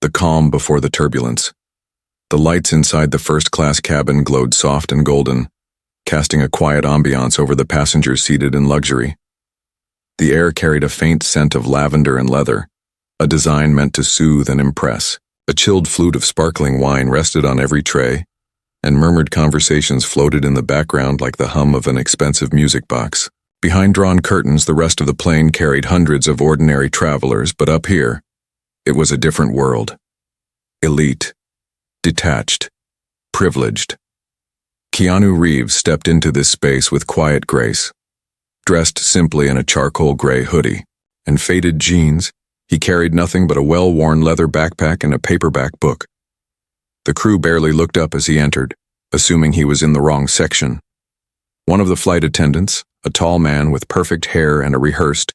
the calm before the turbulence. The lights inside the first-class cabin glowed soft and golden, casting a quiet ambiance over the passengers seated in luxury. The air carried a faint scent of lavender and leather, a design meant to soothe and impress. A chilled flute of sparkling wine rested on every tray, and murmured conversations floated in the background like the hum of an expensive music box. Behind drawn curtains, the rest of the plane carried hundreds of ordinary travelers, but up here, it was a different world. Elite, detached, privileged. Keanu Reeves stepped into this space with quiet grace. Dressed simply in a charcoal gray hoodie and faded jeans, he carried nothing but a well-worn leather backpack and a paperback book. The crew barely looked up as he entered, assuming he was in the wrong section. One of the flight attendants, a tall man with perfect hair and a rehearsed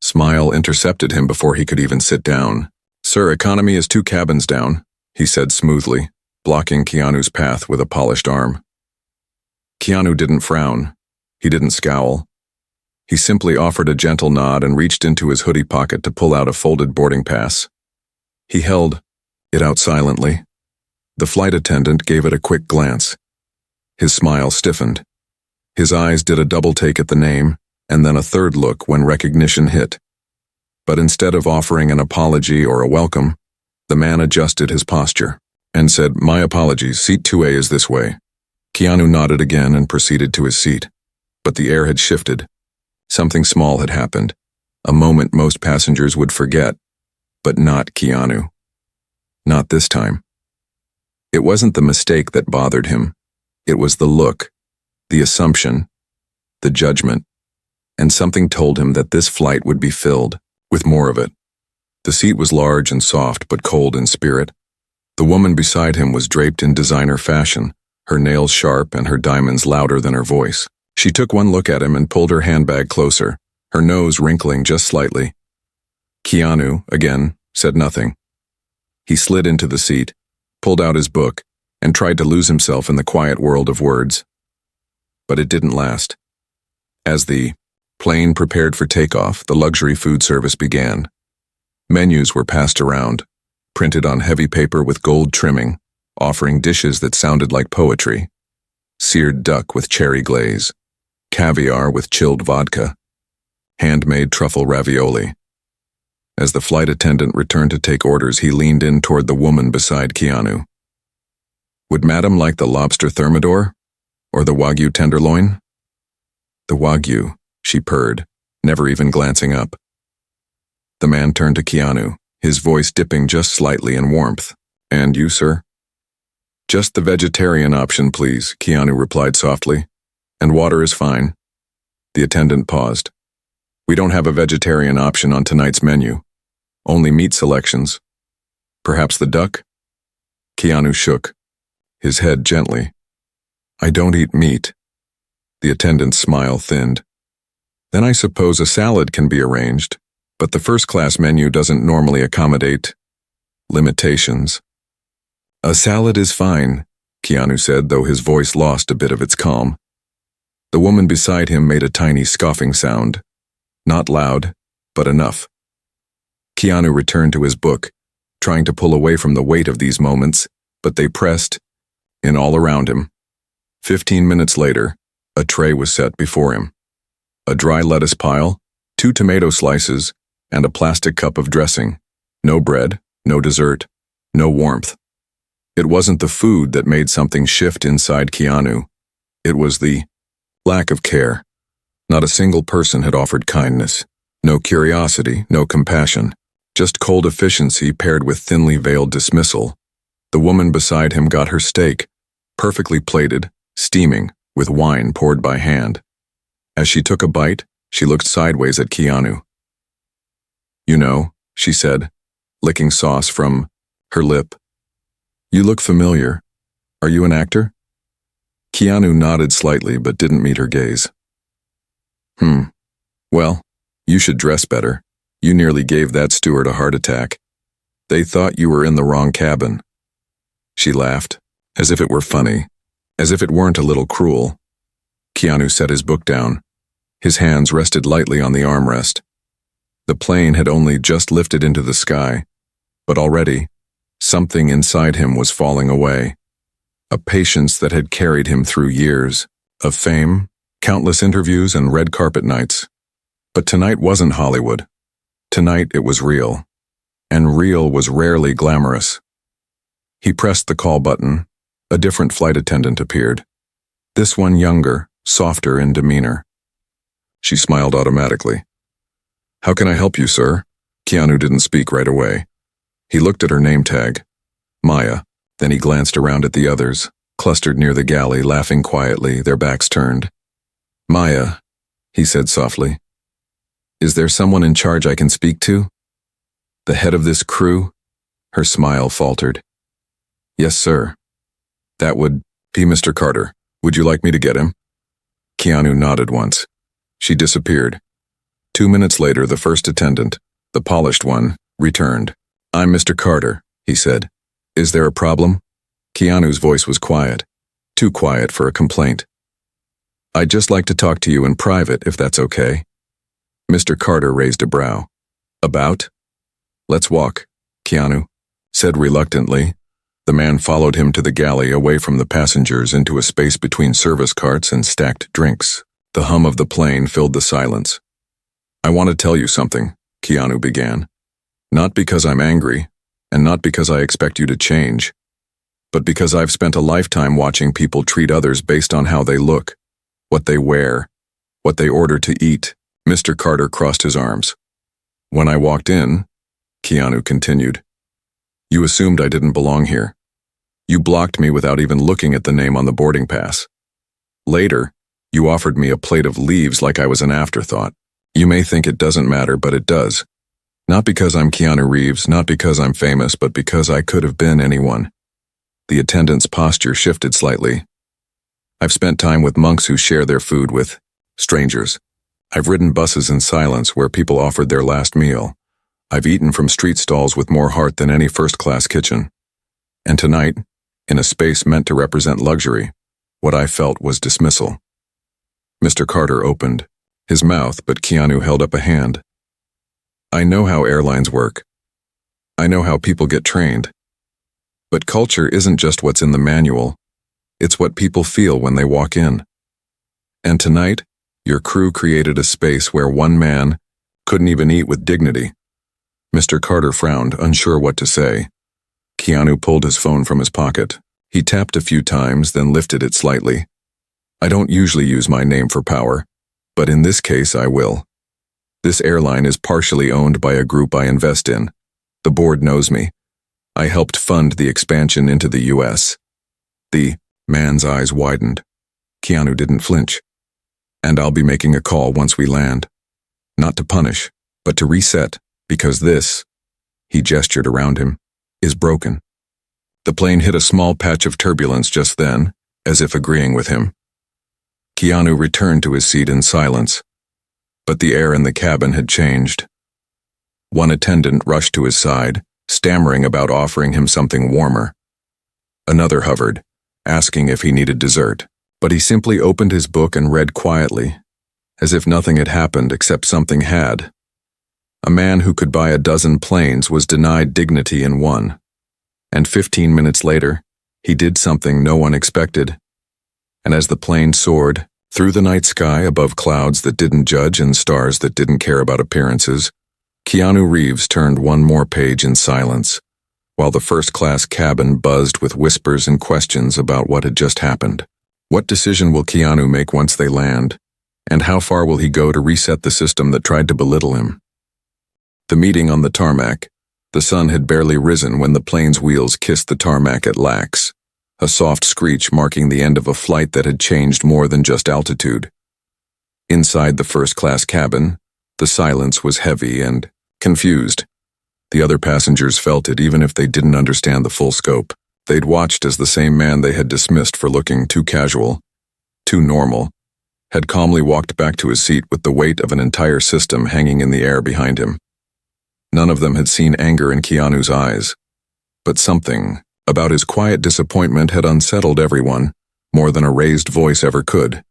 smile, intercepted him before he could even sit down. "Sir, economy is 2 cabins down," he said smoothly, blocking Keanu's path with a polished arm. Keanu didn't frown. He didn't scowl. He simply offered a gentle nod and reached into his hoodie pocket to pull out a folded boarding pass. He held it out silently. The flight attendant gave it a quick glance. His smile stiffened. His eyes did a double take at the name, and then a third look when recognition hit. But instead of offering an apology or a welcome, the man adjusted his posture and said, "My apologies, seat 2A is this way." Keanu nodded again and proceeded to his seat. But the air had shifted. Something small had happened, a moment most passengers would forget, but not Keanu. Not this time. It wasn't the mistake that bothered him. It was the look, the assumption, the judgment, and something told him that this flight would be filled with more of it. The seat was large and soft, but cold in spirit. The woman beside him was draped in designer fashion, her nails sharp and her diamonds louder than her voice. She took one look at him and pulled her handbag closer, her nose wrinkling just slightly. Keanu, again, said nothing. He slid into the seat, pulled out his book, and tried to lose himself in the quiet world of words. But it didn't last. As the plane prepared for takeoff, the luxury food service began. Menus were passed around, printed on heavy paper with gold trimming, offering dishes that sounded like poetry. Seared duck with cherry glaze, caviar with chilled vodka, handmade truffle ravioli. As the flight attendant returned to take orders, he leaned in toward the woman beside Keanu. "Would Madam like the lobster thermidor? Or the Wagyu tenderloin?" "The Wagyu," she purred, never even glancing up. The man turned to Keanu, his voice dipping just slightly in warmth. "And you, sir?" "Just the vegetarian option, please," Keanu replied softly. "And water is fine." The attendant paused. "We don't have a vegetarian option on tonight's menu. Only meat selections. Perhaps the duck?" Keanu shook, his head gently. "I don't eat meat." The attendant's smile thinned. "Then I suppose a salad can be arranged, but the first-class menu doesn't normally accommodate limitations." "A salad is fine," Keanu said, though his voice lost a bit of its calm. The woman beside him made a tiny scoffing sound. Not loud, but enough. Keanu returned to his book, trying to pull away from the weight of these moments, but they pressed in all around him. 15 minutes later, a tray was set before him. A dry lettuce pile, 2 tomato slices, and a plastic cup of dressing. No bread, no dessert, no warmth. It wasn't the food that made something shift inside Keanu. It was the lack of care. Not a single person had offered kindness. No curiosity, no compassion. Just cold efficiency paired with thinly veiled dismissal. The woman beside him got her steak, perfectly plated, steaming, with wine poured by hand. As she took a bite, she looked sideways at Keanu. "You know," she said, licking sauce from her lip. "You look familiar. Are you an actor?" Keanu nodded slightly but didn't meet her gaze. Well, you should dress better. You nearly gave that steward a heart attack. They thought you were in the wrong cabin." She laughed, as if it were funny, as if it weren't a little cruel. Keanu set his book down. His hands rested lightly on the armrest. The plane had only just lifted into the sky, but already, Something inside him was falling away. A patience that had carried him through years of fame, countless interviews, and red carpet nights. But tonight wasn't Hollywood. Tonight it was real. And real was rarely glamorous. He pressed the call button. A different flight attendant appeared. This one younger, softer in demeanor. She smiled automatically. "How can I help you, sir?" Keanu didn't speak right away. He looked at her name tag, Maya. Then he glanced around at the others, clustered near the galley, laughing quietly, their backs turned. "Maya," he said softly. "Is there someone in charge I can speak to? The head of this crew?" Her smile faltered. "Yes, sir. That would be Mr. Carter. Would you like me to get him?" Keanu nodded once. She disappeared. 2 minutes later, the first attendant, the polished one, returned. "I'm Mr. Carter," he said. "Is there a problem?" Keanu's voice was quiet, too quiet for a complaint. "I'd just like to talk to you in private, if that's okay." Mr. Carter raised a brow. "About?" "Let's walk," Keanu said reluctantly. The man followed him to the galley, away from the passengers, into a space between service carts and stacked drinks. The hum of the plane filled the silence. "I want to tell you something," Keanu began. "Not because I'm angry, and not because I expect you to change, but because I've spent a lifetime watching people treat others based on how they look, what they wear, what they order to eat." Mr. Carter crossed his arms. "When I walked in," Keanu continued, "you assumed I didn't belong here. You blocked me without even looking at the name on the boarding pass. Later, you offered me a plate of leaves like I was an afterthought. You may think it doesn't matter, but it does. Not because I'm Keanu Reeves, not because I'm famous, but because I could have been anyone." The attendant's posture shifted slightly. "I've spent time with monks who share their food with strangers. I've ridden buses in silence where people offered their last meal. I've eaten from street stalls with more heart than any first-class kitchen. And tonight, in a space meant to represent luxury, what I felt was dismissal." Mr. Carter opened his mouth, but Keanu held up a hand. "I know how airlines work. I know how people get trained. But culture isn't just what's in the manual. It's what people feel when they walk in. And tonight, your crew created a space where one man couldn't even eat with dignity." Mr. Carter frowned, unsure what to say. Keanu pulled his phone from his pocket. He tapped a few times, then lifted it slightly. "I don't usually use my name for power, but in this case I will. This airline is partially owned by a group I invest in. The board knows me. I helped fund the expansion into the U.S. The man's eyes widened. Keanu didn't flinch. "And I'll be making a call once we land. Not to punish, but to reset, because this," he gestured around him, "is broken." The plane hit a small patch of turbulence just then, as if agreeing with him. Keanu returned to his seat in silence. But the air in the cabin had changed. One attendant rushed to his side, stammering about offering him something warmer. Another hovered, asking if he needed dessert, but he simply opened his book and read quietly, as if nothing had happened except something had. A man who could buy a dozen planes was denied dignity in one. And 15 minutes later, he did something no one expected. And as the plane soared, through the night sky above clouds that didn't judge and stars that didn't care about appearances, Keanu Reeves turned one more page in silence, while the first-class cabin buzzed with whispers and questions about what had just happened. What decision will Keanu make once they land? And how far will he go to reset the system that tried to belittle him? The meeting on the tarmac. The sun had barely risen when the plane's wheels kissed the tarmac at lax, a soft screech marking the end of a flight that had changed more than just altitude. Inside the first-class cabin, the silence was heavy and confused. The other passengers felt it even if they didn't understand the full scope. They'd watched as the same man they had dismissed for looking too casual, too normal, had calmly walked back to his seat with the weight of an entire system hanging in the air behind him. None of them had seen anger in Keanu's eyes, but something about his quiet disappointment had unsettled everyone more than a raised voice ever could.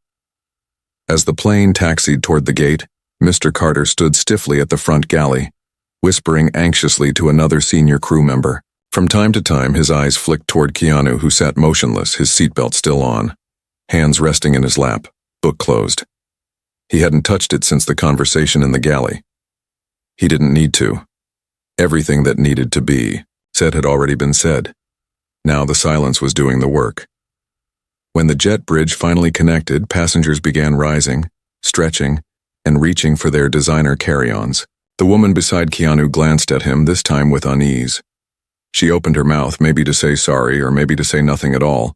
As the plane taxied toward the gate, Mr. Carter stood stiffly at the front galley, whispering anxiously to another senior crew member. From time to time, his eyes flicked toward Keanu, who sat motionless, his seatbelt still on, hands resting in his lap, book closed. He hadn't touched it since the conversation in the galley. He didn't need to. Everything that needed to be said had already been said. Now the silence was doing the work. When the jet bridge finally connected, passengers began rising, stretching, and reaching for their designer carry-ons. The woman beside Keanu glanced at him, this time with unease. She opened her mouth, maybe to say sorry or maybe to say nothing at all,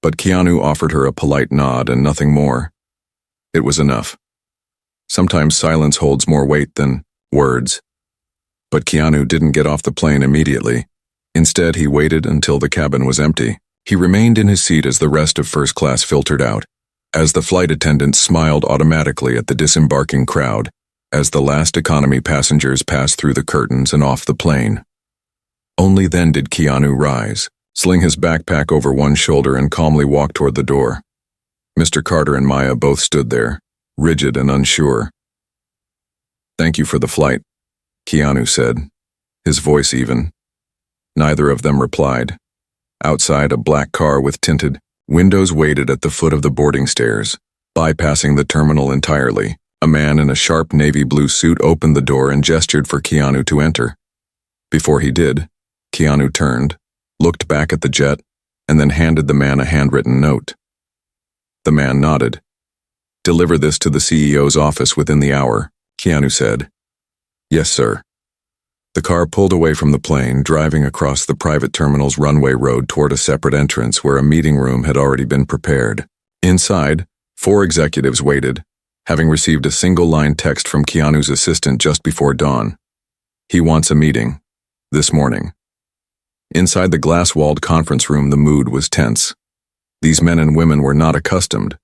but Keanu offered her a polite nod and nothing more. It was enough. Sometimes silence holds more weight than words. But Keanu didn't get off the plane immediately. Instead, he waited until the cabin was empty. He remained in his seat as the rest of first class filtered out, as the flight attendants smiled automatically at the disembarking crowd, as the last economy passengers passed through the curtains and off the plane. Only then did Keanu rise, sling his backpack over one shoulder and calmly walk toward the door. Mr. Carter and Maya both stood there, rigid and unsure. "Thank you for the flight," Keanu said, his voice even. Neither of them replied. Outside, a black car with tinted windows waited at the foot of the boarding stairs, bypassing the terminal entirely. A man in a sharp navy blue suit opened the door and gestured for Keanu to enter. Before he did, Keanu turned, looked back at the jet, and then handed the man a handwritten note. The man nodded. "Deliver this to the CEO's office within the hour," Keanu said. "Yes, sir." The car pulled away from the plane, driving across the private terminal's runway road toward a separate entrance where a meeting room had already been prepared. Inside, 4 executives waited, having received a single-line text from Keanu's assistant just before dawn. "He wants a meeting. This morning." Inside the glass-walled conference room, the mood was tense. These men and women were not accustomed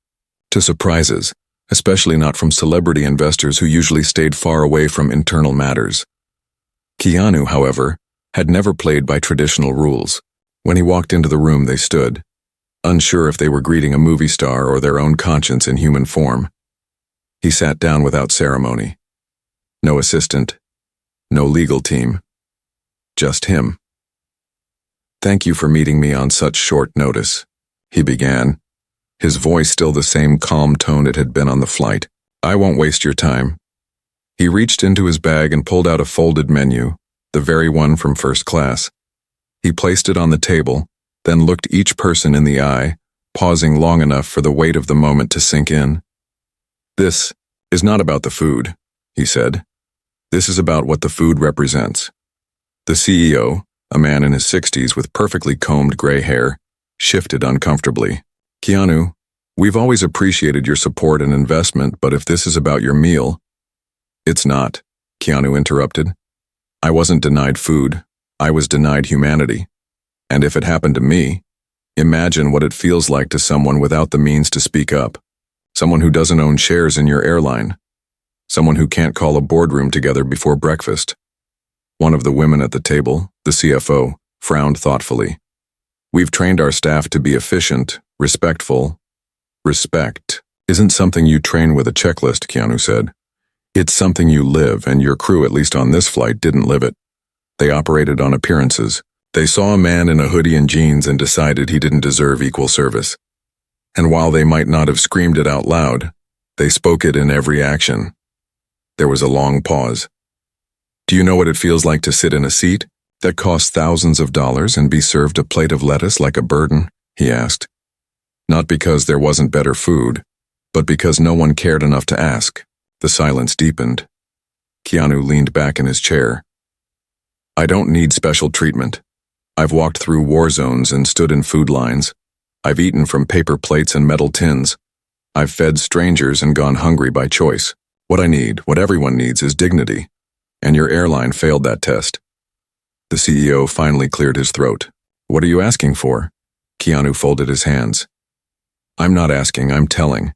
to surprises, especially not from celebrity investors who usually stayed far away from internal matters. Keanu, however, had never played by traditional rules. When he walked into the room, they stood, unsure if they were greeting a movie star or their own conscience in human form. He sat down without ceremony. No assistant, no legal team, just him. "Thank you for meeting me on such short notice," he began, his voice still the same calm tone it had been on the flight. "I won't waste your time." He reached into his bag and pulled out a folded menu, the very one from first class. He placed it on the table, then looked each person in the eye, pausing long enough for the weight of the moment to sink in. "This is not about the food," he said. "This is about what the food represents." The CEO, a man in his 60s with perfectly combed gray hair, shifted uncomfortably. "Keanu, we've always appreciated your support and investment, but if this is about your meal—" "It's not," Keanu interrupted. "I wasn't denied food. I was denied humanity. And if it happened to me, imagine what it feels like to someone without the means to speak up, someone who doesn't own shares in your airline, someone who can't call a boardroom together before breakfast." One of the women at the table, the CFO, frowned thoughtfully. "We've trained our staff to be efficient, respectful." "Respect isn't something you train with a checklist," Keanu said. "It's something you live, and your crew, at least on this flight, didn't live it. They operated on appearances. They saw a man in a hoodie and jeans and decided he didn't deserve equal service. And while they might not have screamed it out loud, they spoke it in every action." There was a long pause. "Do you know what it feels like to sit in a seat that costs thousands of dollars and be served a plate of lettuce like a burden?" he asked. Not because there wasn't better food, but because no one cared enough to ask. The silence deepened. Keanu leaned back in his chair. "I don't need special treatment. I've walked through war zones and stood in food lines. I've eaten from paper plates and metal tins. I've fed strangers and gone hungry by choice. What I need, what everyone needs, is dignity. And your airline failed that test." The CEO finally cleared his throat. "What are you asking for?" Keanu folded his hands. "I'm not asking, I'm telling.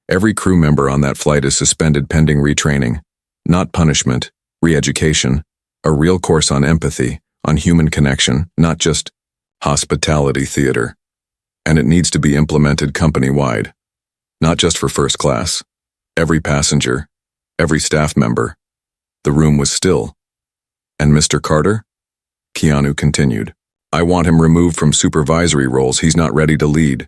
Every crew member on that flight is suspended pending retraining. Not punishment, re-education, a real course on empathy, on human connection, not just hospitality theater. And it needs to be implemented company-wide. Not just for first class. Every passenger, every staff member." The room was still. "And Mr. Carter?" Keanu continued. I want him removed from supervisory roles he's not ready to lead.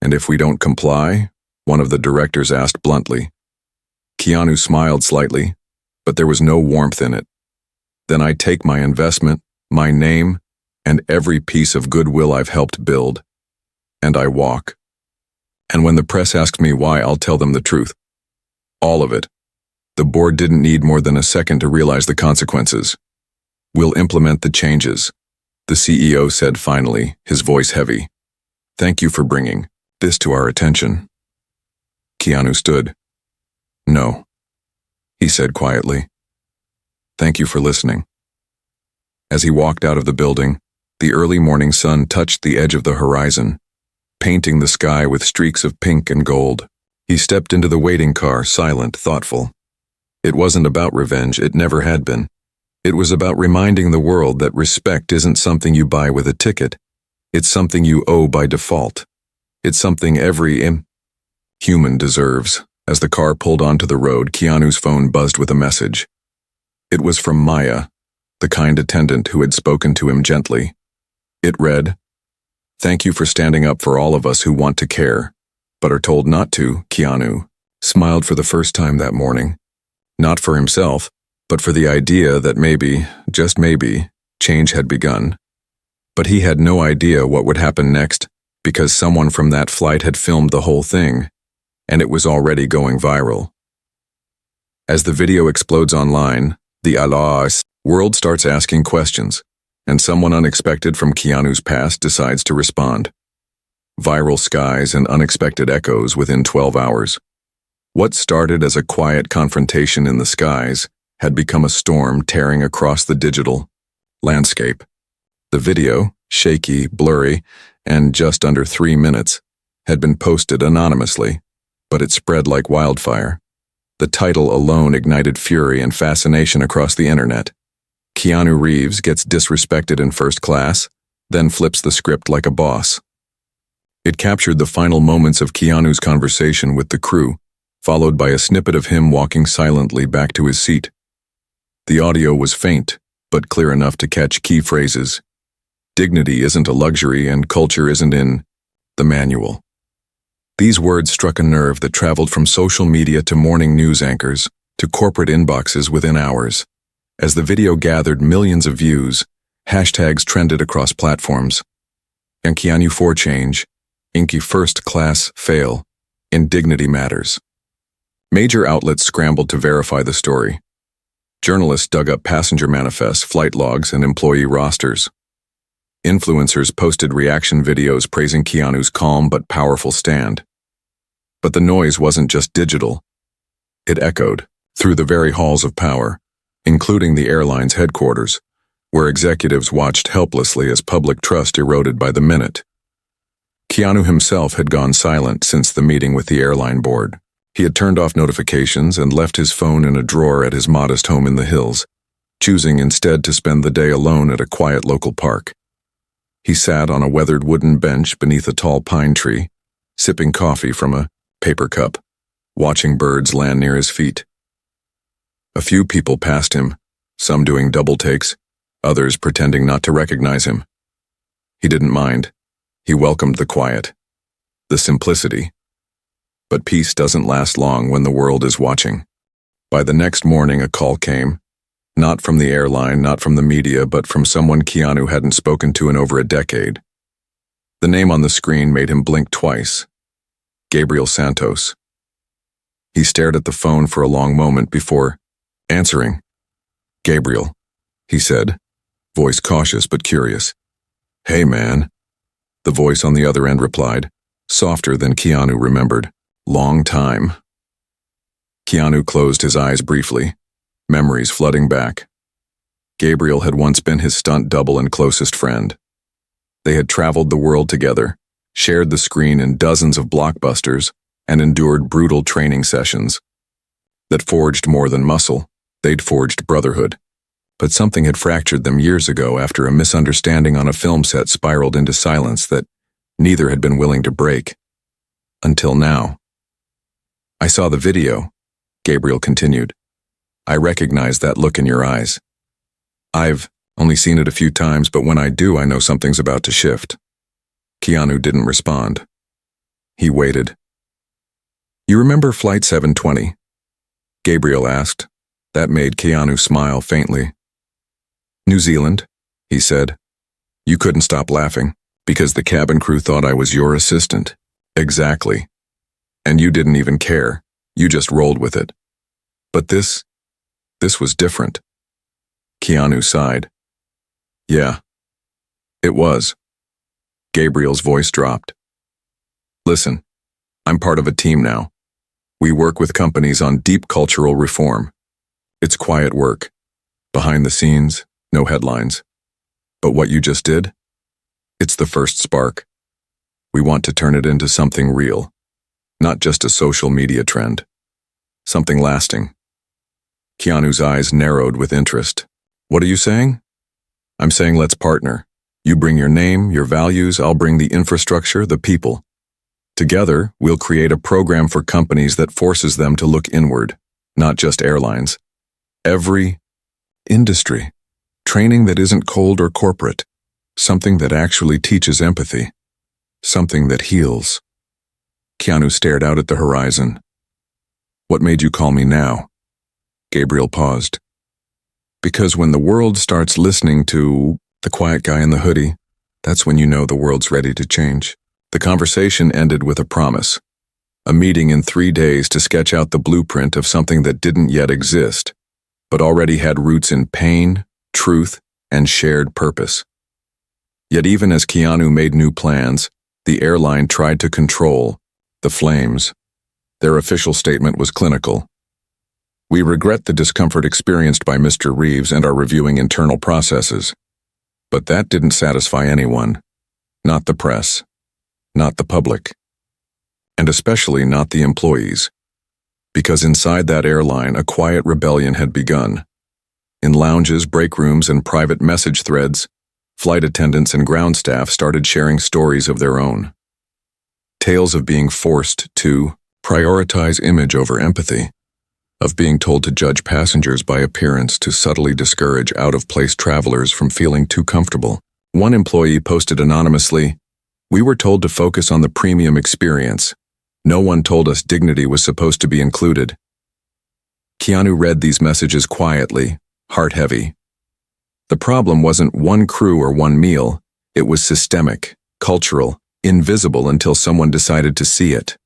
And if we don't comply? One of the directors asked bluntly. Keanu smiled slightly, but there was no warmth in it. Then I take my investment, my name, and every piece of goodwill I've helped build, and I walk. And when the press asks me why, I'll tell them the truth. All of it. The board didn't need more than a second to realize the consequences. We'll implement the changes, the CEO said finally, his voice heavy. Thank you for bringing this to our attention. Keanu stood. No, he said quietly. Thank you for listening. As he walked out of the building, the early morning sun touched the edge of the horizon, painting the sky with streaks of pink and gold. He stepped into the waiting car, silent, thoughtful. It wasn't about revenge, it never had been. It was about reminding the world that respect isn't something you buy with a ticket. It's something you owe by default. It's something every human deserves. As the car pulled onto the road, Keanu's phone buzzed with a message. It was from Maya, the kind attendant who had spoken to him gently. It read, Thank you for standing up for all of us who want to care, but are told not to. Keanu smiled for the first time that morning. Not for himself, but for the idea that maybe, just maybe, change had begun. But he had no idea what would happen next, because someone from that flight had filmed the whole thing, and it was already going viral. As the video explodes online, the world starts asking questions, and someone unexpected from Keanu's past decides to respond. Viral skies and unexpected echoes within 12 hours. What started as a quiet confrontation in the skies had become a storm tearing across the digital landscape. The video, shaky, blurry, and just under 3 minutes, had been posted anonymously, but it spread like wildfire. The title alone ignited fury and fascination across the internet. Keanu Reeves gets disrespected in first class, then flips the script like a boss. It captured the final moments of Keanu's conversation with the crew, followed by a snippet of him walking silently back to his seat. The audio was faint, but clear enough to catch key phrases. Dignity isn't a luxury and culture isn't in the manual. These words struck a nerve that traveled from social media to morning news anchors to corporate inboxes within hours. As the video gathered millions of views, hashtags trended across platforms. And Keanu for change, Inky first class fail, indignity matters. Major outlets scrambled to verify the story. Journalists dug up passenger manifests, flight logs, and employee rosters. Influencers posted reaction videos praising Keanu's calm but powerful stand. But the noise wasn't just digital. It echoed through the very halls of power, including the airline's headquarters, where executives watched helplessly as public trust eroded by the minute. Keanu himself had gone silent since the meeting with the airline board. He had turned off notifications and left his phone in a drawer at his modest home in the hills, choosing instead to spend the day alone at a quiet local park. He sat on a weathered wooden bench beneath a tall pine tree, sipping coffee from a paper cup, watching birds land near his feet. A few people passed him, some doing double takes, others pretending not to recognize him. He didn't mind. He welcomed the quiet, the simplicity. But peace doesn't last long when the world is watching. By the next morning, a call came. Not from the airline, not from the media, but from someone Keanu hadn't spoken to in over a decade. The name on the screen made him blink twice. Gabriel Santos. He stared at the phone for a long moment before answering. Gabriel, he said, voice cautious but curious. Hey, man. The voice on the other end replied, softer than Keanu remembered. Long time. Keanu closed his eyes briefly, memories flooding back. Gabriel had once been his stunt double and closest friend. They had traveled the world together, shared the screen in dozens of blockbusters, and endured brutal training sessions. That forged more than muscle, they'd forged brotherhood. But something had fractured them years ago after a misunderstanding on a film set spiraled into silence that neither had been willing to break. Until now. I saw the video, Gabriel continued. I recognized that look in your eyes. I've Only seen it a few times, but when I do, I know something's about to shift. Keanu didn't respond. He waited. You remember Flight 720? Gabriel asked. That made Keanu smile faintly. New Zealand, he said. You couldn't stop laughing, because the cabin crew thought I was your assistant. Exactly. And you didn't even care. You just rolled with it. But this was different. Keanu sighed. Yeah, it was. Gabriel's voice dropped. Listen, I'm part of a team now. We work with companies on deep cultural reform. It's quiet work. Behind the scenes, no headlines. But what you just did? It's the first spark. We want to turn it into something real. Not just a social media trend. Something lasting. Keanu's eyes narrowed with interest. What are you saying? I'm saying let's partner. You bring your name, your values, I'll bring the infrastructure, the people. Together, we'll create a program for companies that forces them to look inward, not just airlines. Every industry. Training that isn't cold or corporate. Something that actually teaches empathy. Something that heals. Keanu stared out at the horizon. What made you call me now? Gabriel paused. Because when the world starts listening to the quiet guy in the hoodie, that's when you know the world's ready to change. The conversation ended with a promise. A meeting in 3 days to sketch out the blueprint of something that didn't yet exist, but already had roots in pain, truth, and shared purpose. Yet even as Keanu made new plans, the airline tried to control the flames. Their official statement was clinical. We regret the discomfort experienced by Mr. Reeves and are reviewing internal processes. But that didn't satisfy anyone. Not the press. Not the public. And especially not the employees. Because inside that airline, a quiet rebellion had begun. In lounges, break rooms, and private message threads, flight attendants and ground staff started sharing stories of their own. Tales of being forced to prioritize image over empathy, of being told to judge passengers by appearance to subtly discourage out-of-place travelers from feeling too comfortable. One employee posted anonymously, "We were told to focus on the premium experience. No one told us dignity was supposed to be included." Keanu read these messages quietly, heart-heavy. The problem wasn't one crew or one meal. It was systemic, cultural, invisible until someone decided to see it.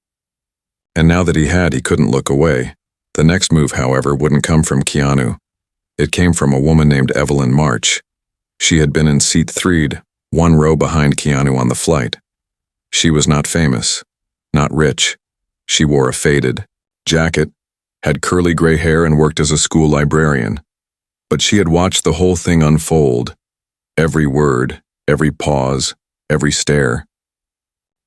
And now that he couldn't look away. The next move, however, wouldn't come from Keanu. It came from a woman named Evelyn March. She had been in seat 3, one row behind Keanu on the flight. She was not famous, not rich. She wore a faded jacket, had curly gray hair, and worked as a school librarian. But she had watched the whole thing unfold. Every word, every pause, every stare.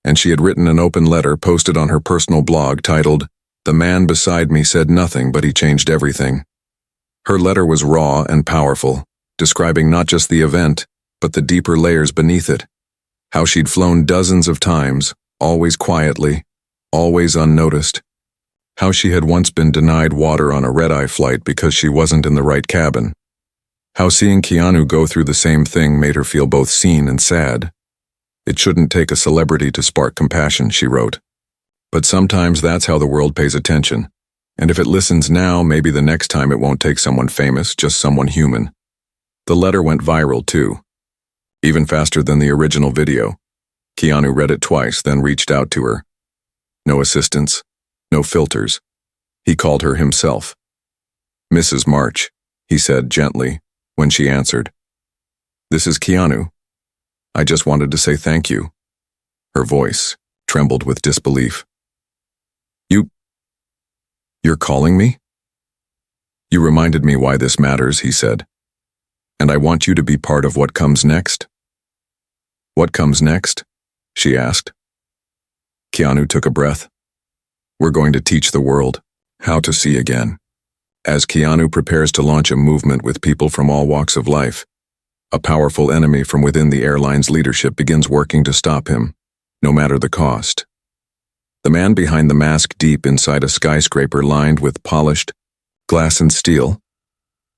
And she had written an open letter posted on her personal blog titled, "The man beside me said nothing, but he changed everything." Her letter was raw and powerful, describing not just the event, but the deeper layers beneath it. How she'd flown dozens of times, always quietly, always unnoticed. How she had once been denied water on a red-eye flight because she wasn't in the right cabin. How seeing Keanu go through the same thing made her feel both seen and sad. It shouldn't take a celebrity to spark compassion, she wrote. But sometimes that's how the world pays attention. And if it listens now, maybe the next time it won't take someone famous, just someone human. The letter went viral too. Even faster than the original video. Keanu read it twice, then reached out to her. No assistance, no filters. He called her himself. "Mrs. March," he said gently, when she answered. "This is Keanu. I just wanted to say thank you." Her voice trembled with disbelief. You're calling me?" "You reminded me why this matters," he said. "And I want you to be part of what comes next." "What comes next?" she asked. Keanu took a breath. "We're going to teach the world how to see again." As Keanu prepares to launch a movement with people from all walks of life, a powerful enemy from within the airline's leadership begins working to stop him, no matter the cost. The man behind the mask deep inside a skyscraper lined with polished glass and steel,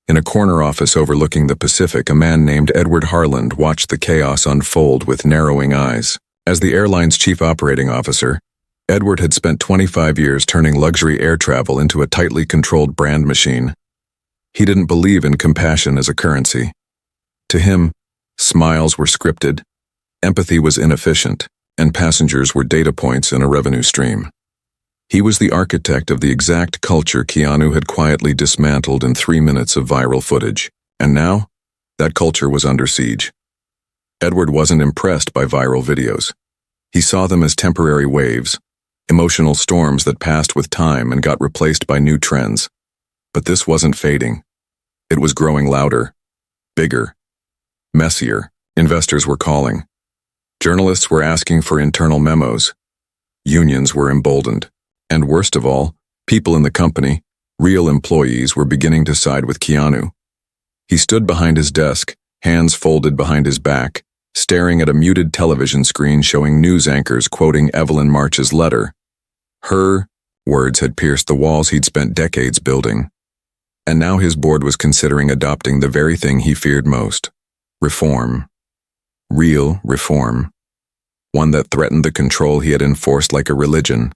In a corner office overlooking the Pacific, a man named Edward Harland watched the chaos unfold with narrowing eyes. As the airline's chief operating officer, Edward had spent 25 years turning luxury air travel into a tightly controlled brand machine. He didn't believe in compassion as a currency. To him, smiles were scripted, empathy was inefficient, and passengers were data points in a revenue stream. He was the architect of the exact culture Keanu had quietly dismantled in 3 minutes of viral footage. And now, that culture was under siege. Edward wasn't impressed by viral videos. He saw them as temporary waves, emotional storms that passed with time and got replaced by new trends. But this wasn't fading. It was growing louder, bigger, messier. Investors were calling. Journalists were asking for internal memos. Unions were emboldened. And worst of all, people in the company, real employees, were beginning to side with Keanu. He stood behind his desk, hands folded behind his back, staring at a muted television screen showing news anchors quoting Evelyn March's letter. Her words had pierced the walls he'd spent decades building. And now his board was considering adopting the very thing he feared most: reform. Real reform. One that threatened the control he had enforced like a religion.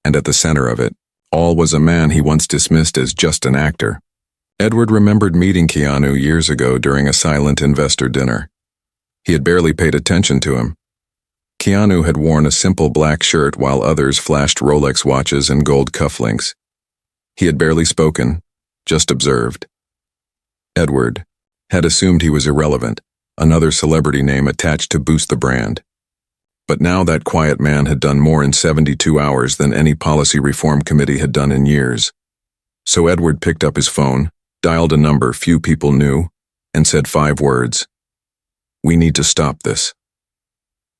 And at the center of it all was a man he once dismissed as just an actor. Edward remembered meeting Keanu years ago during a silent investor dinner. He had barely paid attention to him. Keanu had worn a simple black shirt while others flashed Rolex watches and gold cufflinks. He had barely spoken, just observed. Edward had assumed he was irrelevant, another celebrity name attached to boost the brand. But now that quiet man had done more in 72 hours than any policy reform committee had done in years. So Edward picked up his phone, dialed a number few people knew, and said 5 words. "We need to stop this."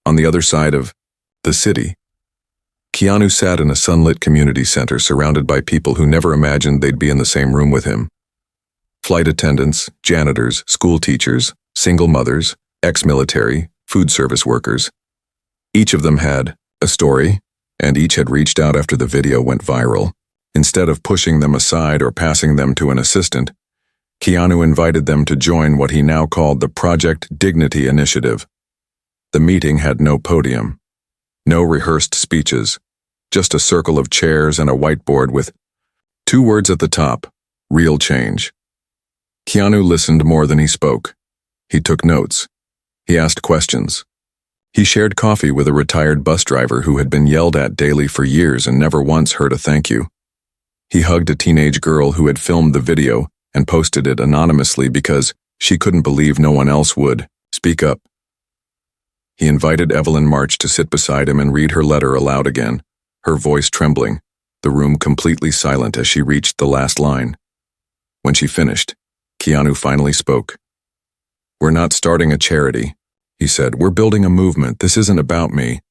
On the other side of the city, Keanu sat in a sunlit community center surrounded by people who never imagined they'd be in the same room with him. Flight attendants, janitors, school teachers, single mothers, ex-military, food service workers. Each of them had a story, and each had reached out after the video went viral. Instead of pushing them aside or passing them to an assistant, Keanu invited them to join what he now called the Project Dignity Initiative. The meeting had no podium, no rehearsed speeches, just a circle of chairs and a whiteboard with 2 words at the top: real change. Keanu listened more than he spoke. He took notes. He asked questions. He shared coffee with a retired bus driver who had been yelled at daily for years and never once heard a thank you. He hugged a teenage girl who had filmed the video and posted it anonymously because she couldn't believe no one else would speak up. He invited Evelyn March to sit beside him and read her letter aloud again, her voice trembling, the room completely silent as she reached the last line. When she finished, Keanu finally spoke. "We're not starting a charity," he said. "We're building a movement. This isn't about me.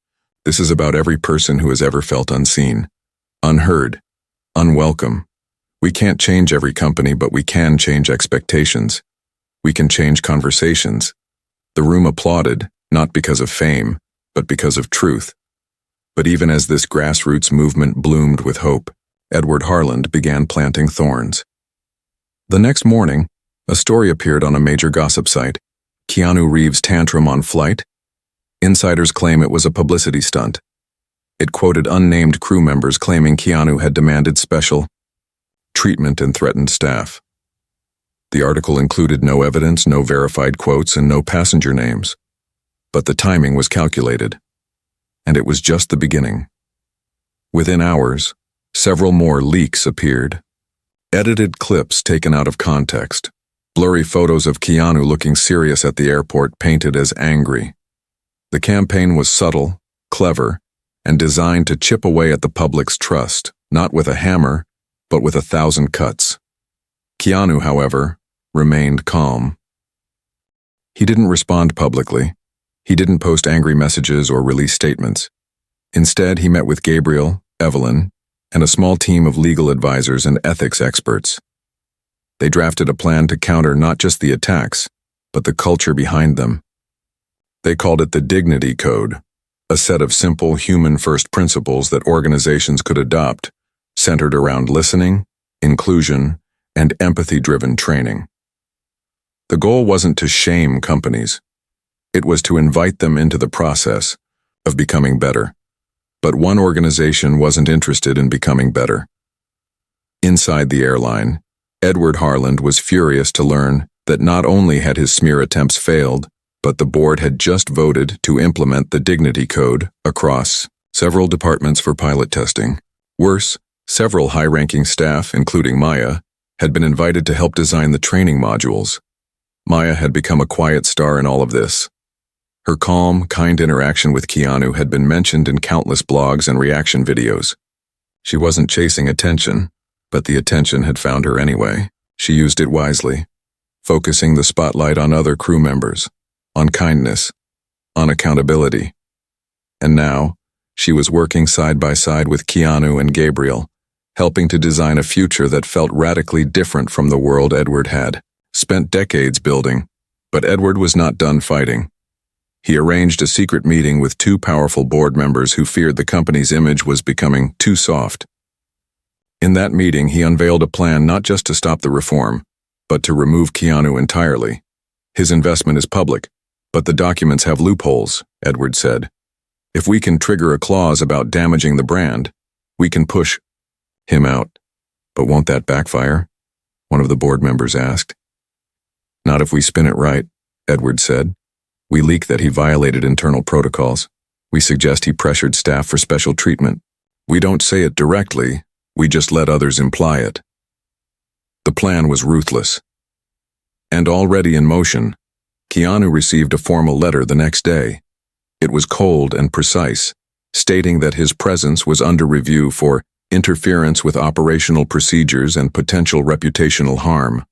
This is about every person who has ever felt unseen, unheard, unwelcome. We can't change every company, but we can change expectations. We can change conversations." The room applauded, not because of fame, but because of truth. But even as this grassroots movement bloomed with hope, Edward Harland began planting thorns. The next morning, a story appeared on a major gossip site: Keanu Reeves' tantrum on flight. Insiders claim it was a publicity stunt. It quoted unnamed crew members claiming Keanu had demanded special treatment and threatened staff. The article included no evidence, no verified quotes, and no passenger names. But the timing was calculated. And it was just the beginning. Within hours, several more leaks appeared. Edited clips taken out of context. Blurry photos of Keanu looking serious at the airport painted as angry. The campaign was subtle, clever, and designed to chip away at the public's trust, not with a hammer, but with 1,000 cuts. Keanu, however, remained calm. He didn't respond publicly. He didn't post angry messages or release statements. Instead, he met with Gabriel, Evelyn, and a small team of legal advisors and ethics experts. They drafted a plan to counter not just the attacks, but the culture behind them. They called it the Dignity Code, a set of simple human-first principles that organizations could adopt, centered around listening, inclusion, and empathy-driven training. The goal wasn't to shame companies. It was to invite them into the process of becoming better. But one organization wasn't interested in becoming better. Inside the airline, Edward Harland was furious to learn that not only had his smear attempts failed, but the board had just voted to implement the Dignity Code across several departments for pilot testing. Worse, several high-ranking staff, including Maya, had been invited to help design the training modules. Maya had become a quiet star in all of this. Her calm, kind interaction with Keanu had been mentioned in countless blogs and reaction videos. She wasn't chasing attention, but the attention had found her anyway. She used it wisely, focusing the spotlight on other crew members, on kindness, on accountability. And now, she was working side by side with Keanu and Gabriel, helping to design a future that felt radically different from the world Edward had spent decades building. But Edward was not done fighting. He arranged a secret meeting with two powerful board members who feared the company's image was becoming too soft. In that meeting, he unveiled a plan not just to stop the reform, but to remove Keanu entirely. His investment is public, but the documents have loopholes, Edward said. If we can trigger a clause about damaging the brand, we can push him out. But won't that backfire? One of the board members asked. Not if we spin it right, Edward said. We leak that he violated internal protocols. We suggest he pressured staff for special treatment. We don't say it directly, we just let others imply it. The plan was ruthless. And already in motion, Keanu received a formal letter the next day. It was cold and precise, stating that his presence was under review for interference with operational procedures and potential reputational harm.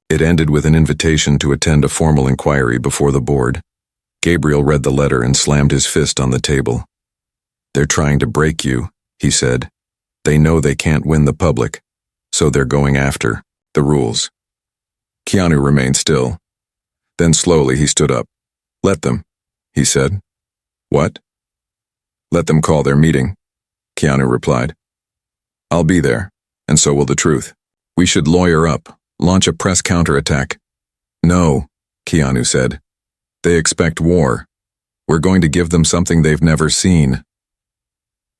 It ended with an invitation to attend a formal inquiry before the board. Gabriel read the letter and slammed his fist on the table. They're trying to break you, he said. They know they can't win the public, so they're going after the rules. Keanu remained still. Then slowly he stood up. Let them, he said. What? Let them call their meeting, Keanu replied. I'll be there, and so will the truth. We should lawyer up, launch a press counterattack. No, Keanu said. They expect war. We're going to give them something they've never seen.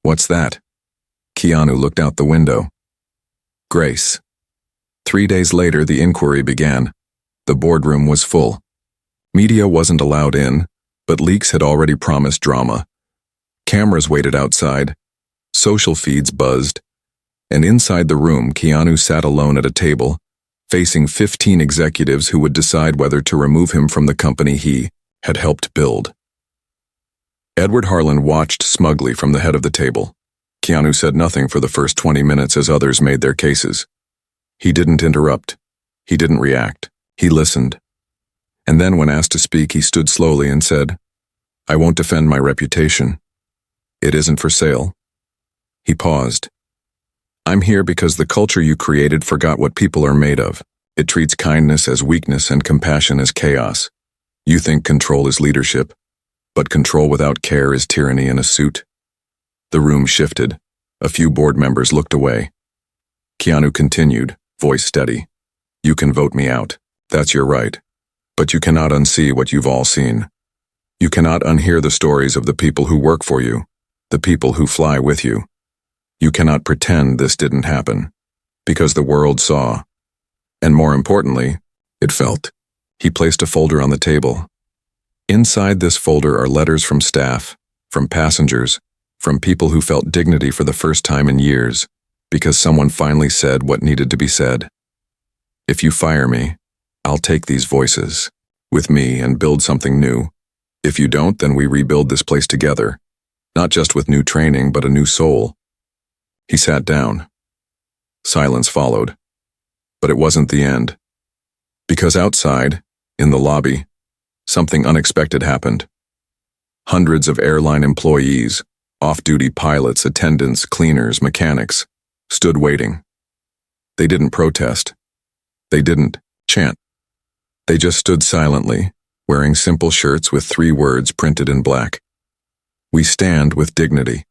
What's that? Keanu looked out the window. Grace. 3 days later, the inquiry began. The boardroom was full. Media wasn't allowed in, but leaks had already promised drama. Cameras waited outside. Social feeds buzzed. And inside the room, Keanu sat alone at a table, facing 15 executives who would decide whether to remove him from the company he had helped build. Edward Harland watched smugly from the head of the table. Keanu said nothing for the first 20 minutes as others made their cases. He didn't interrupt. He didn't react. He listened. And then when asked to speak, he stood slowly and said, I won't defend my reputation. It isn't for sale. He paused. I'm here because the culture you created forgot what people are made of. It treats kindness as weakness and compassion as chaos. You think control is leadership, but control without care is tyranny in a suit. The room shifted. A few board members looked away. Keanu continued, voice steady. You can vote me out. That's your right. But you cannot unsee what you've all seen. You cannot unhear the stories of the people who work for you, the people who fly with you. You cannot pretend this didn't happen, because the world saw. And more importantly, it felt. He placed a folder on the table. Inside this folder are letters from staff, from passengers, from people who felt dignity for the first time in years, because someone finally said what needed to be said. If you fire me, I'll take these voices with me and build something new. If you don't, then we rebuild this place together, not just with new training, but a new soul. He sat down. Silence followed. But it wasn't the end. Because outside, in the lobby, something unexpected happened. Hundreds of airline employees, off-duty pilots, attendants, cleaners, mechanics, stood waiting. They didn't protest. They didn't chant. They just stood silently, wearing simple shirts with 3 words printed in black. We stand with dignity.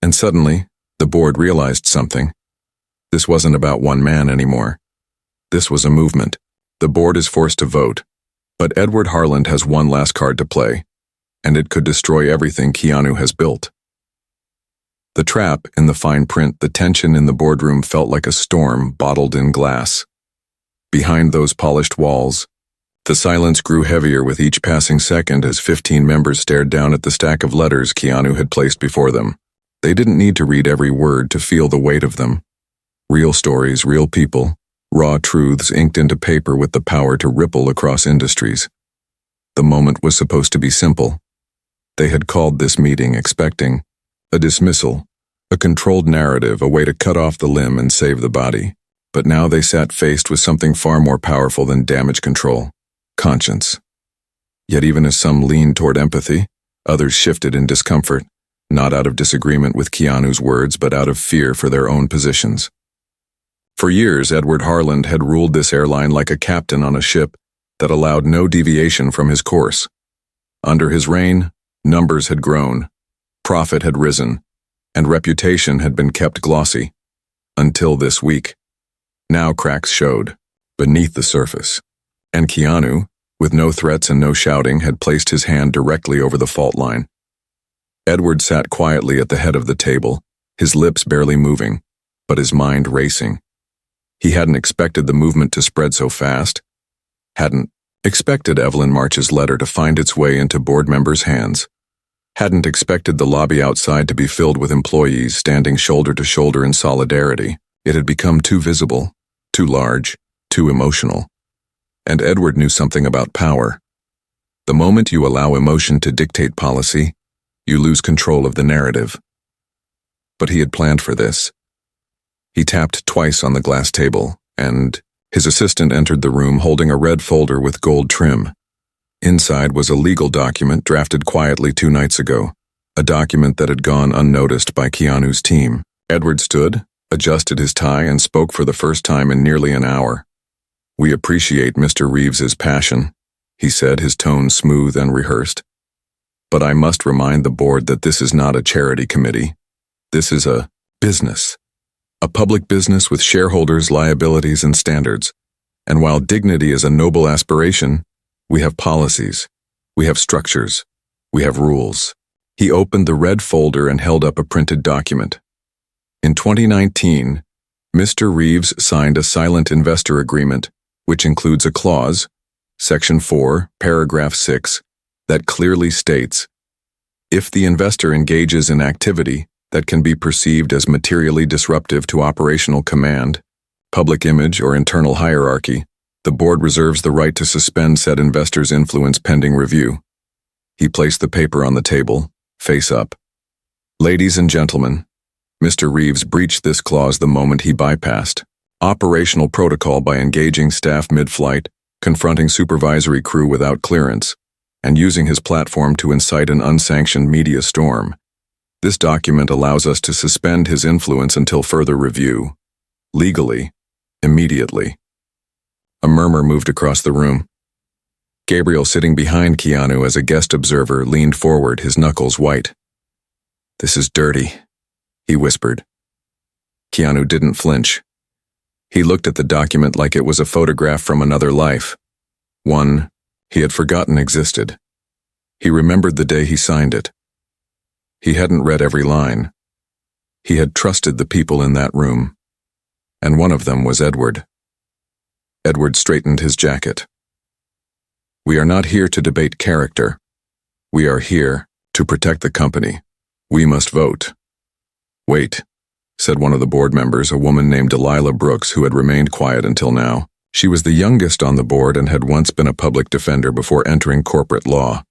And suddenly, the board realized something. This wasn't about one man anymore. This was a movement. The board is forced to vote, but Edward Harland has one last card to play, and it could destroy everything Keanu has built. The trap in the fine print, the tension in the boardroom felt like a storm bottled in glass. Behind those polished walls, the silence grew heavier with each passing second as 15 members stared down at the stack of letters Keanu had placed before them. They didn't need to read every word to feel the weight of them. Real stories, real people, raw truths inked into paper with the power to ripple across industries. The moment was supposed to be simple. They had called this meeting expecting a dismissal, a controlled narrative, a way to cut off the limb and save the body. But now they sat faced with something far more powerful than damage control: conscience. Yet even as some leaned toward empathy, others shifted in discomfort, not out of disagreement with Keanu's words, but out of fear for their own positions. For years, Edward Harland had ruled this airline like a captain on a ship that allowed no deviation from his course. Under his reign, numbers had grown, profit had risen, and reputation had been kept glossy. Until this week. Now cracks showed, beneath the surface, and Keanu, with no threats and no shouting, had placed his hand directly over the fault line. Edward sat quietly at the head of the table, his lips barely moving, but his mind racing. He hadn't expected the movement to spread so fast, hadn't expected Evelyn March's letter to find its way into board members' hands, hadn't expected the lobby outside to be filled with employees standing shoulder to shoulder in solidarity. It had become too visible, too large, too emotional. And Edward knew something about power. The moment you allow emotion to dictate policy, you lose control of the narrative. But he had planned for this. He tapped twice on the glass table, and his assistant entered the room holding a red folder with gold trim. Inside was a legal document drafted quietly 2 nights ago, a document that had gone unnoticed by Keanu's team. Edward stood, adjusted his tie, and spoke for the first time in nearly an hour. "We appreciate Mr. Reeves's passion," he said, his tone smooth and rehearsed. "But I must remind the board that this is not a charity committee. This is a business. A public business with shareholders, liabilities, and standards. And while dignity is a noble aspiration, we have policies, we have structures, we have rules." He opened the red folder and held up a printed document. In 2019, Mr. Reeves signed a silent investor agreement, which includes a clause, Section 4, Paragraph 6, that clearly states, if the investor engages in activity that can be perceived as materially disruptive to operational command, public image, or internal hierarchy, the board reserves the right to suspend said investor's influence pending review. He placed the paper on the table, face up. "Ladies and gentlemen, Mr. Reeves breached this clause the moment he bypassed operational protocol by engaging staff mid-flight, confronting supervisory crew without clearance, and using his platform to incite an unsanctioned media storm. This document allows us to suspend his influence until further review. Legally, immediately." A murmur moved across the room. Gabriel, sitting behind Keanu as a guest observer, leaned forward, his knuckles white. "This is dirty," he whispered. Keanu didn't flinch. He looked at the document like it was a photograph from another life, one he had forgotten existed. He remembered the day he signed it. He hadn't read every line. He had trusted the people in that room, and one of them was Edward. Edward straightened his jacket. "We are not here to debate character. We are here to protect the company. We must vote." "Wait," said one of the board members, a woman named Delilah Brooks, who had remained quiet until now. She was the youngest on the board and had once been a public defender before entering corporate law.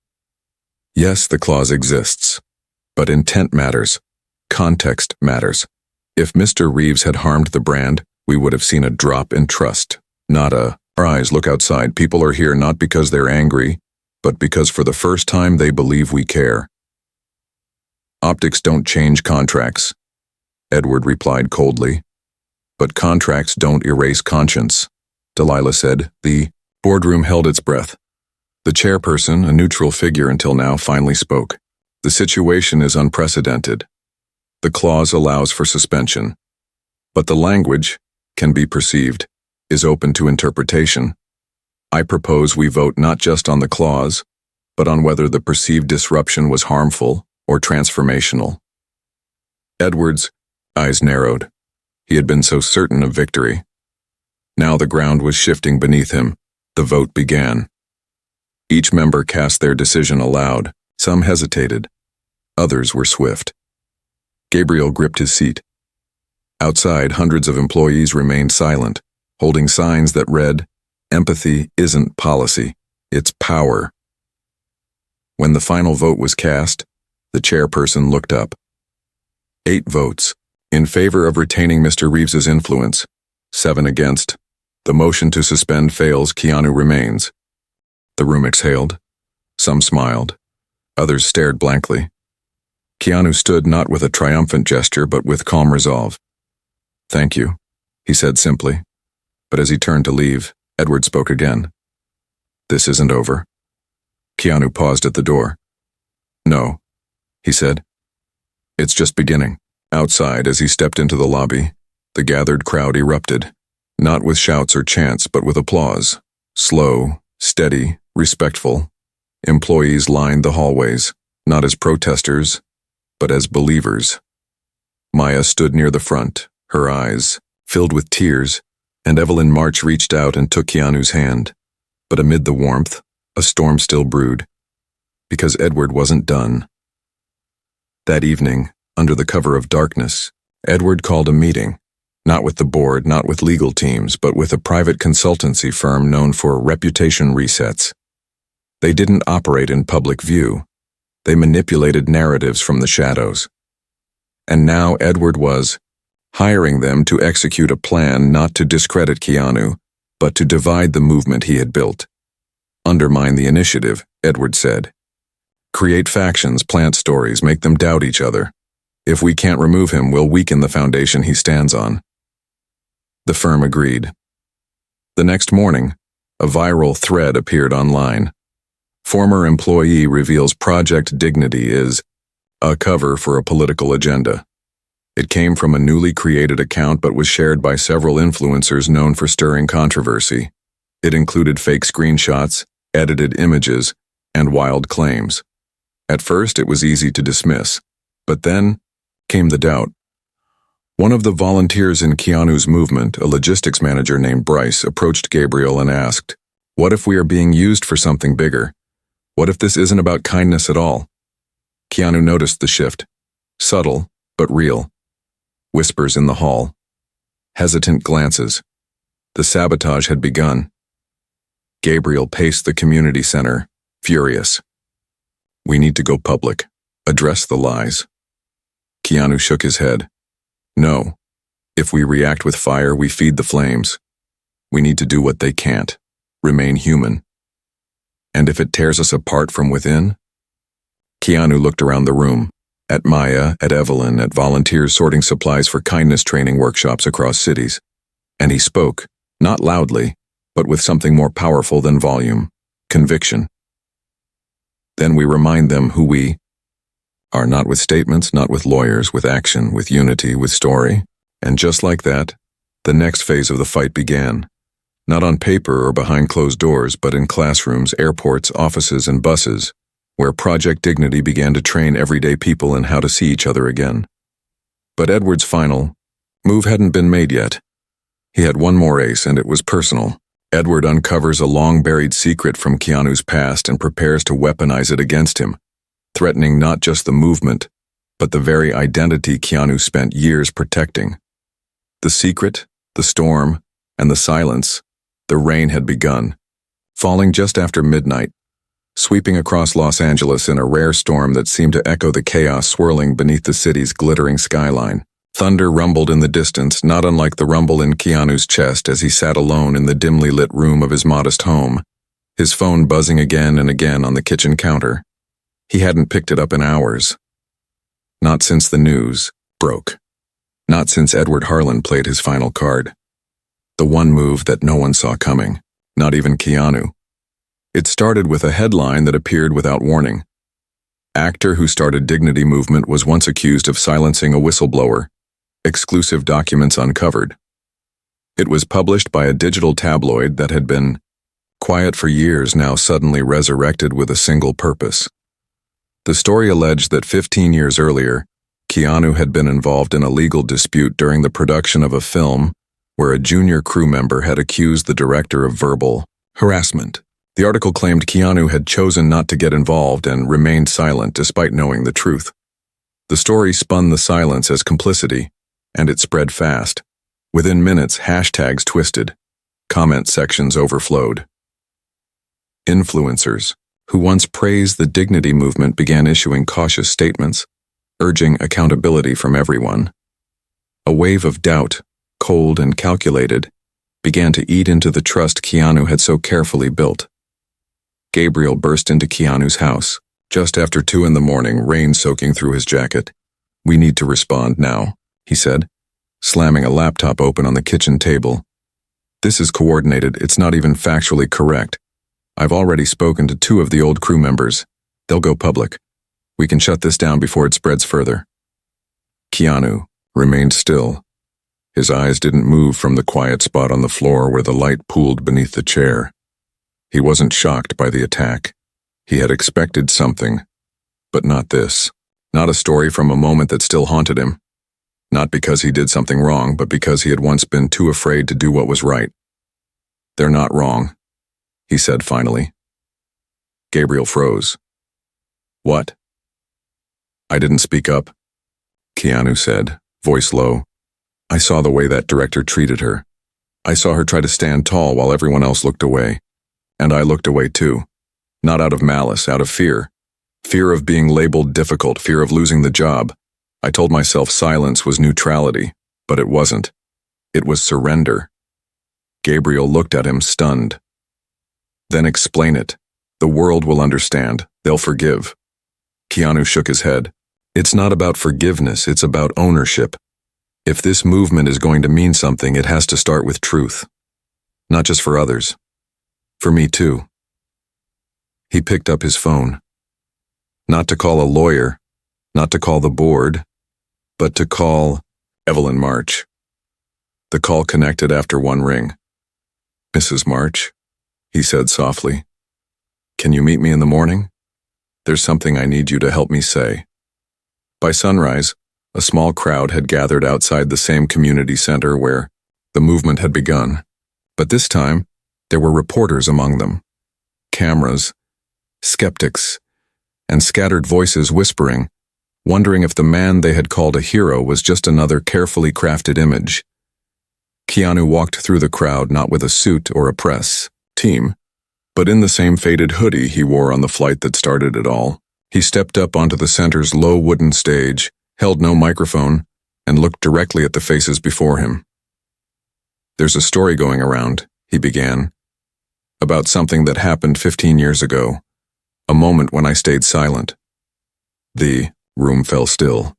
"Yes, the clause exists, but intent matters. Context matters. If Mr. Reeves had harmed the brand, we would have seen a drop in trust, not a, our eyes look outside. People are here not because they're angry, but because for the first time they believe we care." "Optics don't change contracts," Edward replied coldly. "But contracts don't erase conscience," Delilah said. The boardroom held its breath. The chairperson, a neutral figure until now, finally spoke. "The situation is unprecedented. The clause allows for suspension. But the language can be perceived, is open to interpretation. I propose we vote not just on the clause, but on whether the perceived disruption was harmful or transformational. Edward's eyes narrowed. He had been so certain of victory. Now the ground was shifting beneath him. The vote began. Each member cast their decision aloud. Some hesitated. Others were swift. Gabriel gripped his seat. Outside, hundreds of employees remained silent, holding signs that read, "Empathy isn't policy, it's power." When the final vote was cast, the chairperson looked up. 8 votes. In favor of retaining Mr. Reeves's influence. 7 against. The motion to suspend fails. Keanu remains. The room exhaled. Some smiled. Others stared blankly. Keanu stood not with a triumphant gesture, but with calm resolve. "Thank you," he said simply. But as he turned to leave, Edward spoke again. "This isn't over." Keanu paused at the door. "No," he said. "It's just beginning." Outside, as he stepped into the lobby, the gathered crowd erupted, not with shouts or chants, but with applause. Slow, steady, respectful. Employees lined the hallways, not as protesters, but as believers. Maya stood near the front, her eyes filled with tears, and Evelyn March reached out and took Keanu's hand. But amid the warmth, a storm still brewed, because Edward wasn't done. That evening, under the cover of darkness, Edward called a meeting, not with the board, not with legal teams, but with a private consultancy firm known for reputation resets. They didn't operate in public view. They manipulated narratives from the shadows. And now Edward was hiring them to execute a plan not to discredit Keanu, but to divide the movement he had built. Undermine the initiative, Edward said. Create factions, plant stories, make them doubt each other. If we can't remove him, we'll weaken the foundation he stands on. The firm agreed. The next morning, a viral thread appeared online. Former employee reveals Project Dignity is a cover for a political agenda. It came from a newly created account but was shared by several influencers known for stirring controversy. It included fake screenshots, edited images, and wild claims. At first, it was easy to dismiss, but then came the doubt. One of the volunteers in Keanu's movement, a logistics manager named Bryce, approached Gabriel and asked, "What if we are being used for something bigger? What if this isn't about kindness at all?" Keanu noticed the shift. Subtle, but real. Whispers in the hall. Hesitant glances. The sabotage had begun. Gabriel paced the community center, furious. "We need to go public. Address the lies." Keanu shook his head. "No. If we react with fire, we feed the flames. We need to do what they can't. Remain human. And if it tears us apart from within?" Keanu looked around the room, at Maya, at Evelyn, at volunteers sorting supplies for kindness training workshops across cities. And he spoke, not loudly, but with something more powerful than volume, conviction. "Then we remind them who we are, not with statements, not with lawyers, with action, with unity, with story." And just like that, the next phase of the fight began. Not on paper or behind closed doors, but in classrooms, airports, offices, and buses, where Project Dignity began to train everyday people in how to see each other again. But Edward's final move hadn't been made yet. He had one more ace, and it was personal. Edward uncovers a long-buried secret from Keanu's past and prepares to weaponize it against him, threatening not just the movement, but the very identity Keanu spent years protecting. The secret, the storm, and the silence. The rain had begun, falling just after midnight, sweeping across Los Angeles in a rare storm that seemed to echo the chaos swirling beneath the city's glittering skyline. Thunder rumbled in the distance, not unlike the rumble in Keanu's chest as he sat alone in the dimly lit room of his modest home, his phone buzzing again and again on the kitchen counter. He hadn't picked it up in hours. Not since the news broke. Not since Edward Harlan played his final card. The one move that no one saw coming, not even Keanu. It started with a headline that appeared without warning. Actor who started Dignity movement was once accused of silencing a whistleblower. Exclusive documents uncovered. It was published by a digital tabloid that had been quiet for years, now suddenly resurrected with a single purpose. The story alleged that 15 years earlier, Keanu had been involved in a legal dispute during the production of a film where a junior crew member had accused the director of verbal harassment. The article claimed Keanu had chosen not to get involved and remained silent despite knowing the truth. The story spun the silence as complicity, and it spread fast. Within minutes, hashtags twisted. Comment sections overflowed. Influencers, who once praised the dignity movement, began issuing cautious statements, urging accountability from everyone. A wave of doubt, cold and calculated, began to eat into the trust Keanu had so carefully built. Gabriel burst into Keanu's house, just after 2 a.m, rain soaking through his jacket. "We need to respond now," he said, slamming a laptop open on the kitchen table. "This is coordinated, it's not even factually correct. I've already spoken to 2 of the old crew members. They'll go public. We can shut this down before it spreads further." Keanu remained still. His eyes didn't move from the quiet spot on the floor where the light pooled beneath the chair. He wasn't shocked by the attack. He had expected something, but not this. Not a story from a moment that still haunted him. Not because he did something wrong, but because he had once been too afraid to do what was right. "They're not wrong," he said finally. Gabriel froze. "What?" "I didn't speak up," Keanu said, voice low. "I saw the way that director treated her. I saw her try to stand tall while everyone else looked away. And I looked away too. Not out of malice, out of fear. Fear of being labeled difficult, fear of losing the job. I told myself silence was neutrality, but it wasn't. It was surrender." Gabriel looked at him, stunned. "Then explain it. The world will understand. They'll forgive." Keanu shook his head. "It's not about forgiveness, it's about ownership. If this movement is going to mean something, it has to start with truth. Not just for others. For me too." He picked up his phone. Not to call a lawyer, not to call the board, but to call Evelyn March. The call connected after one ring. "Mrs. March," he said softly, "can you meet me in the morning? There's something I need you to help me say." By sunrise, a small crowd had gathered outside the same community center where the movement had begun. But this time, there were reporters among them. Cameras, skeptics, and scattered voices whispering, wondering if the man they had called a hero was just another carefully crafted image. Keanu walked through the crowd not with a suit or a press team, but in the same faded hoodie he wore on the flight that started it all. He stepped up onto the center's low wooden stage, held no microphone, and looked directly at the faces before him. "There's a story going around," he began, "about something that happened 15 years ago, a moment when I stayed silent." The room fell still.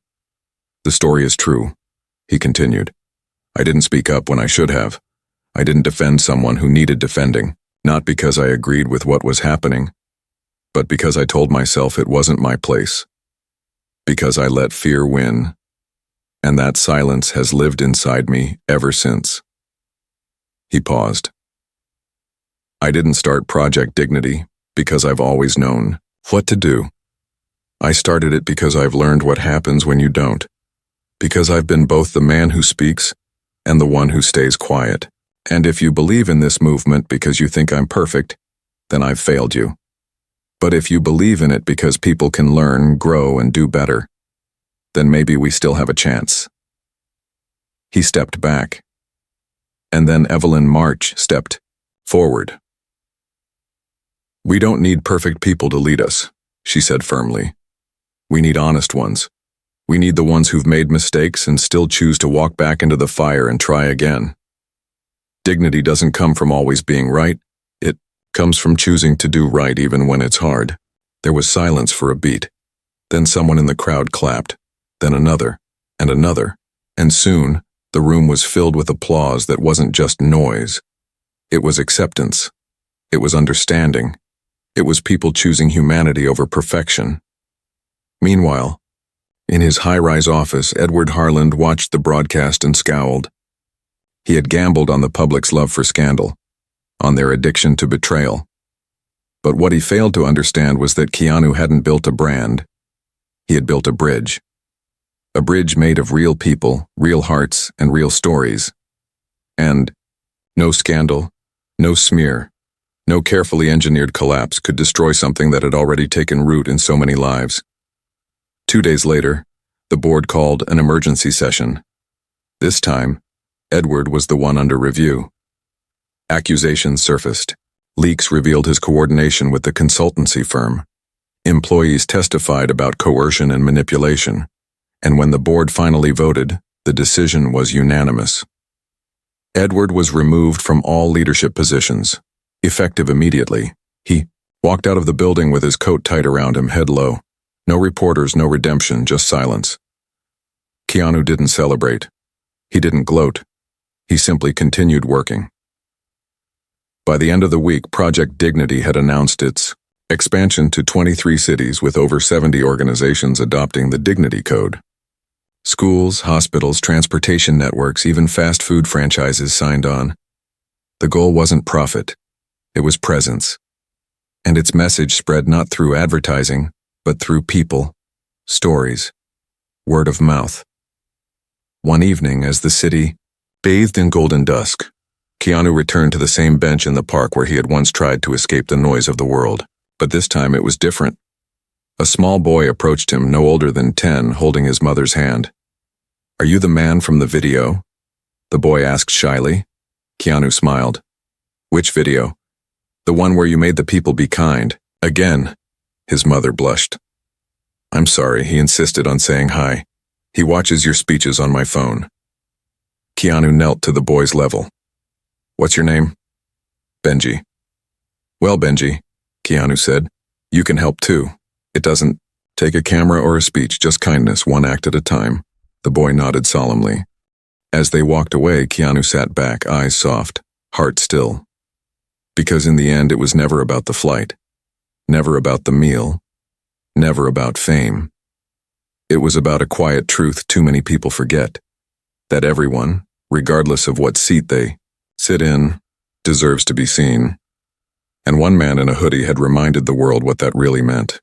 "The story is true," he continued. "I didn't speak up when I should have. I didn't defend someone who needed defending, not because I agreed with what was happening, but because I told myself it wasn't my place. Because I let fear win, and that silence has lived inside me ever since." He paused. "I didn't start Project Dignity because I've always known what to do. I started it because I've learned what happens when you don't. Because I've been both the man who speaks and the one who stays quiet. And if you believe in this movement because you think I'm perfect, then I've failed you. But if you believe in it because people can learn, grow, and do better, then maybe we still have a chance." He stepped back. And then Evelyn March stepped forward. "We don't need perfect people to lead us," she said firmly. "We need honest ones. We need the ones who've made mistakes and still choose to walk back into the fire and try again. Dignity doesn't come from always being right. It comes from choosing to do right even when it's hard." There was silence for a beat. Then someone in the crowd clapped, then another, and soon the room was filled with applause that wasn't just noise. It was acceptance. It was understanding. It was people choosing humanity over perfection. Meanwhile, In his high-rise office, Edward Harland watched the broadcast and scowled. He had gambled on the public's love for scandal, on their addiction to betrayal. But what he failed to understand was that Keanu hadn't built a brand. He had built a bridge. A bridge made of real people, real hearts, and real stories. And no scandal, no smear, no carefully engineered collapse could destroy something that had already taken root in so many lives. 2 days later, the board called an emergency session. This time, Edward was the one under review. Accusations surfaced. Leaks revealed his coordination with the consultancy firm. Employees testified about coercion and manipulation. And when the board finally voted, the decision was unanimous. Edward was removed from all leadership positions, effective immediately. He walked out of the building with his coat tight around him, head low. No reporters, no redemption, just silence. Keanu didn't celebrate. He didn't gloat. He simply continued working. By the end of the week, Project Dignity had announced its expansion to 23 cities with over 70 organizations adopting the Dignity Code. Schools, hospitals, transportation networks, even fast food franchises signed on. The goal wasn't profit. It was presence. And its message spread not through advertising, but through people, stories, word of mouth. One evening, as the city bathed in golden dusk, Keanu returned to the same bench in the park where he had once tried to escape the noise of the world. But this time it was different. A small boy approached him, no older than 10, holding his mother's hand. "Are you the man from the video?" the boy asked shyly. Keanu smiled. "Which video?" "The one where you made the people be kind." Again, his mother blushed. "I'm sorry," he insisted on saying hi. "He watches your speeches on my phone." Keanu knelt to the boy's level. "What's your name?" "Benji." "Well, Benji," Keanu said, "you can help too. It doesn't take a camera or a speech, just kindness, one act at a time." The boy nodded solemnly. As they walked away, Keanu sat back, eyes soft, heart still. Because in the end, it was never about the flight, never about the meal, never about fame. It was about a quiet truth too many people forget, that everyone, regardless of what seat they sit in, deserves to be seen. And one man in a hoodie had reminded the world what that really meant.